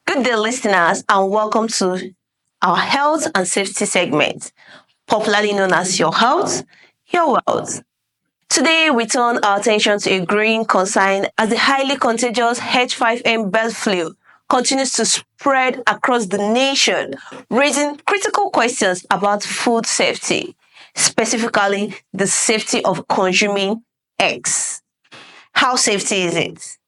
Good day, listeners, and welcome to our health and safety segment, popularly known as Your Health, Your Wealth. Today, we turn our attention to a growing concern as the highly contagious H5N bird flu continues to spread across the nation, raising critical questions about food safety, specifically the safety of consuming eggs. How safety is it?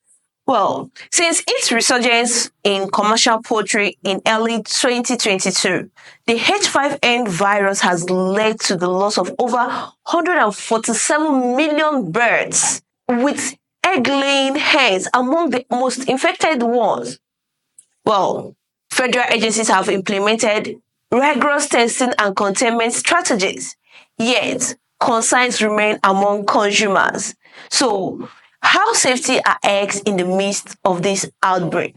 Well, since its resurgence in commercial poultry in early 2022, the H5N virus has led to the loss of over 147 million birds, with egg-laying hens among the most infected ones. Well, federal agencies have implemented rigorous testing and containment strategies, yet concerns remain among consumers. So, how safety are eggs in the midst of this outbreak?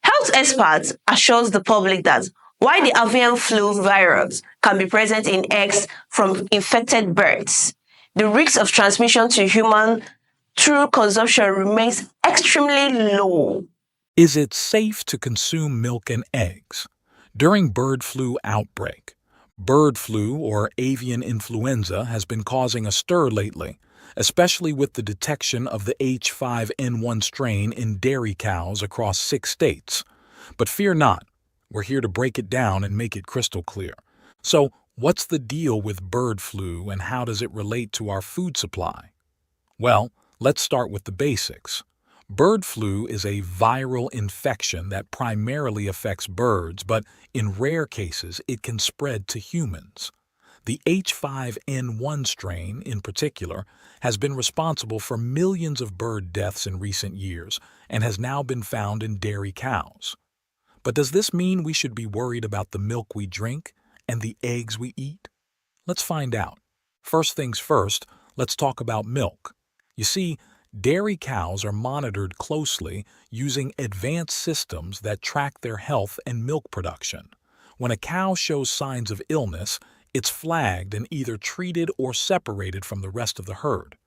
Health experts assures the public that while the avian flu virus can be present in eggs from infected birds, the risk of transmission to human through consumption remains extremely low. Is it safe to consume milk and eggs? During bird flu outbreak, bird flu or avian influenza has been causing a stir lately, especially with the detection of the H5N1 strain in dairy cows across 6 states. But fear not, we're here to break it down and make it crystal clear. So, what's the deal with bird flu and how does it relate to our food supply? Well, let's start with the basics. Bird flu is a viral infection that primarily affects birds, but in rare cases it can spread to humans. The H5N1 strain, in particular, has been responsible for millions of bird deaths in recent years and has now been found in dairy cows. But does this mean we should be worried about the milk we drink and the eggs we eat? Let's find out. First things first, let's talk about milk. You see, dairy cows are monitored closely using advanced systems that track their health and milk production. When a cow shows signs of illness, it's flagged and either treated or separated from the rest of the herd.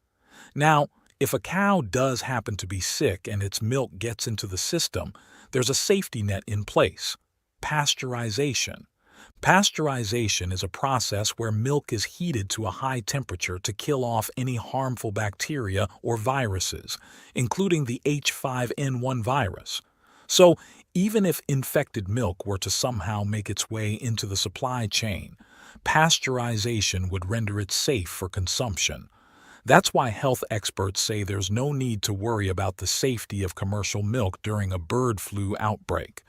Now, if a cow does happen to be sick and its milk gets into the system, there's a safety net in place: pasteurization. Pasteurization is a process where milk is heated to a high temperature to kill off any harmful bacteria or viruses, including the H5N1 virus. So, even if infected milk were to somehow make its way into the supply chain, pasteurization would render it safe for consumption. That's why health experts say there's no need to worry about the safety of commercial milk during a bird flu outbreak.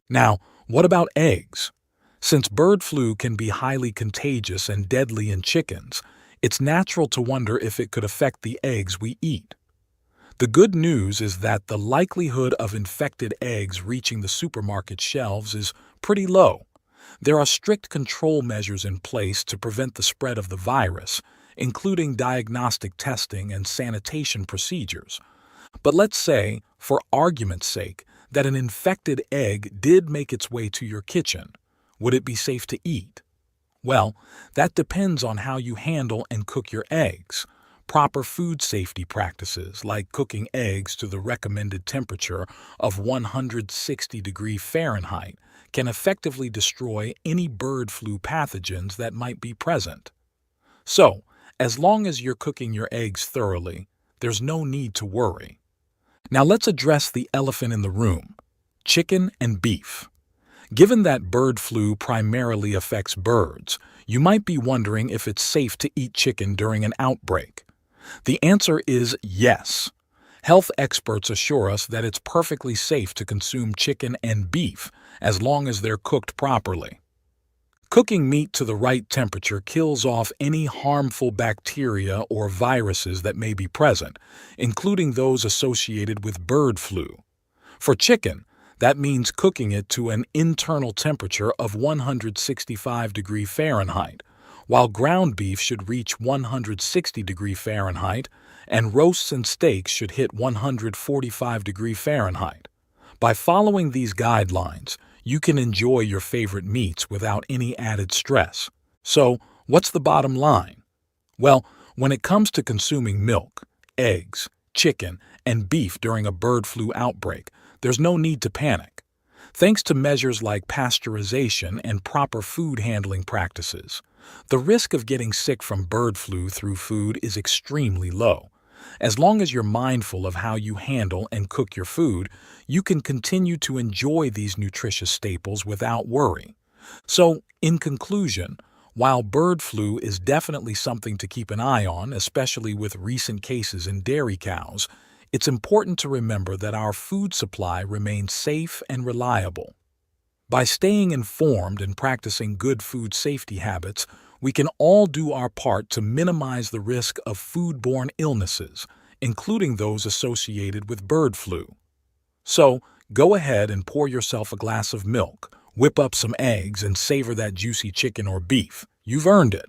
Now, what about eggs? Since bird flu can be highly contagious and deadly in chickens, it's natural to wonder if it could affect the eggs we eat. The good news is that the likelihood of infected eggs reaching the supermarket shelves is pretty low. There are strict control measures in place to prevent the spread of the virus, including diagnostic testing and sanitation procedures. But let's say, for argument's sake, that an infected egg did make its way to your kitchen. Would it be safe to eat? Well, that depends on how you handle and cook your eggs. Proper food safety practices, like cooking eggs to the recommended temperature of 160 degrees Fahrenheit, can effectively destroy any bird flu pathogens that might be present. So, as long as you're cooking your eggs thoroughly, there's no need to worry. Now let's address the elephant in the room: chicken and beef. Given that bird flu primarily affects birds, you might be wondering if it's safe to eat chicken during an outbreak. The answer is yes. Health experts assure us that it's perfectly safe to consume chicken and beef as long as they're cooked properly. Cooking meat to the right temperature kills off any harmful bacteria or viruses that may be present, including those associated with bird flu. For chicken, that means cooking it to an internal temperature of 165 degrees Fahrenheit, while ground beef should reach 160 degrees Fahrenheit and roasts and steaks should hit 145 degrees Fahrenheit. By following these guidelines, you can enjoy your favorite meats without any added stress. So, what's the bottom line? Well, when it comes to consuming milk, eggs, chicken, and beef during a bird flu outbreak, there's no need to panic. Thanks to measures like pasteurization and proper food handling practices, the risk of getting sick from bird flu through food is extremely low. As long as you're mindful of how you handle and cook your food, you can continue to enjoy these nutritious staples without worry. So, in conclusion, while bird flu is definitely something to keep an eye on, especially with recent cases in dairy cows, it's important to remember that our food supply remains safe and reliable. By staying informed and practicing good food safety habits, we can all do our part to minimize the risk of foodborne illnesses, including those associated with bird flu. So, go ahead and pour yourself a glass of milk, whip up some eggs, and savor that juicy chicken or beef. You've earned it.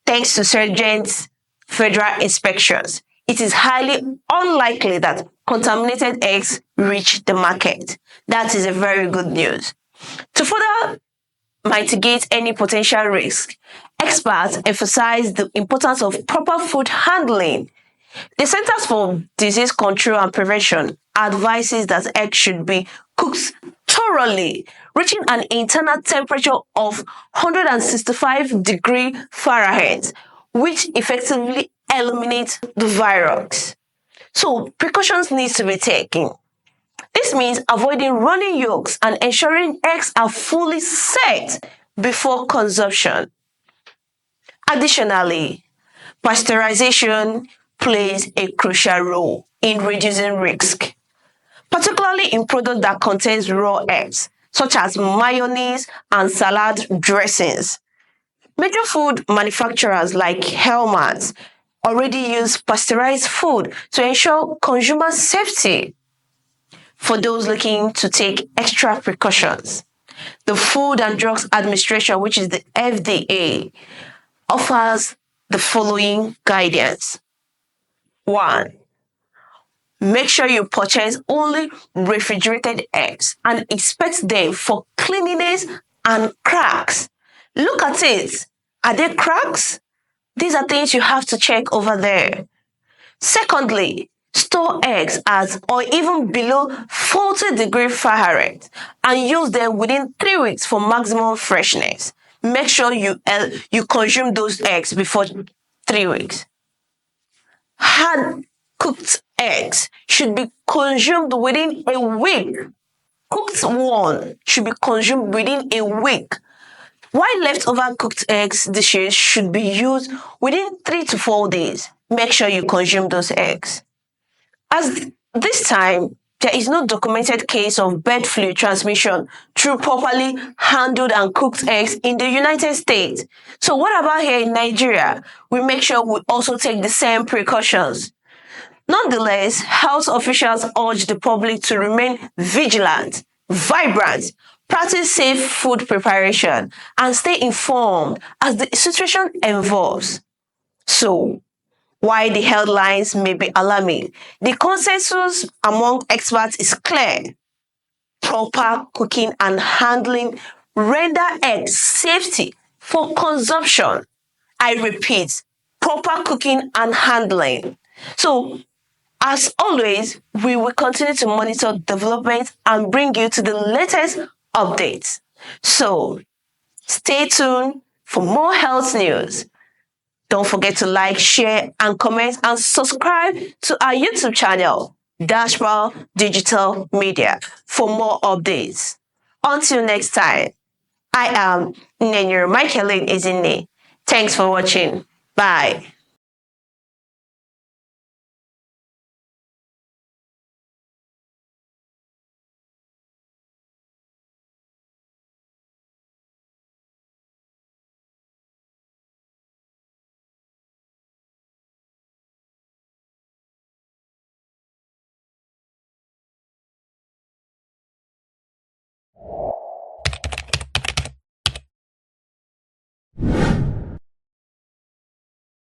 Thanks to Surgeon's federal inspections, it is highly unlikely that contaminated eggs reach the market. That is a very good news. To further mitigate any potential risk, experts emphasize the importance of proper food handling. The Centers for Disease Control and Prevention advises that eggs should be cooked thoroughly, reaching an internal temperature of 165 degrees Fahrenheit, which effectively eliminates the virus. So, precautions need to be taken. This means avoiding running yolks and ensuring eggs are fully set before consumption. Additionally, pasteurization plays a crucial role in reducing risk, particularly in products that contain raw eggs, such as mayonnaise and salad dressings. Major food manufacturers like Hellmann's already use pasteurized food to ensure consumer safety. For those looking to take extra precautions, the Food and Drugs Administration, which is the FDA, offers the following guidance. 1. Make sure you purchase only refrigerated eggs and inspect them for cleanliness and cracks. Look at it. Are there cracks? These are things you have to check over there. Secondly, store eggs at or even below 40 degrees Fahrenheit and use them within 3 weeks for maximum freshness. Make sure you consume those eggs before 3 weeks. Hard cooked eggs should be consumed within a week. Cooked one should be consumed within a week. While leftover cooked eggs dishes should be used within 3 to 4 days. Make sure you consume those eggs. As this time, there is no documented case of bird flu transmission through properly handled and cooked eggs in the United States. So what about here in Nigeria? We make sure we also take the same precautions. Nonetheless, health officials urge the public to remain vigilant, vibrant, practice safe food preparation, and stay informed as the situation evolves. So, while the headlines may be alarming, the consensus among experts is clear. Proper cooking and handling render eggs safety for consumption. I repeat, proper cooking and handling. So, as always, we will continue to monitor developments and bring you to the latest updates. So, stay tuned for more health news. Don't forget to like, share, and comment, and subscribe to our YouTube channel, Dashboard Digital Media, for more updates. Until next time, I am Nenyere Michaeline Ezinne. Thanks for watching. Bye.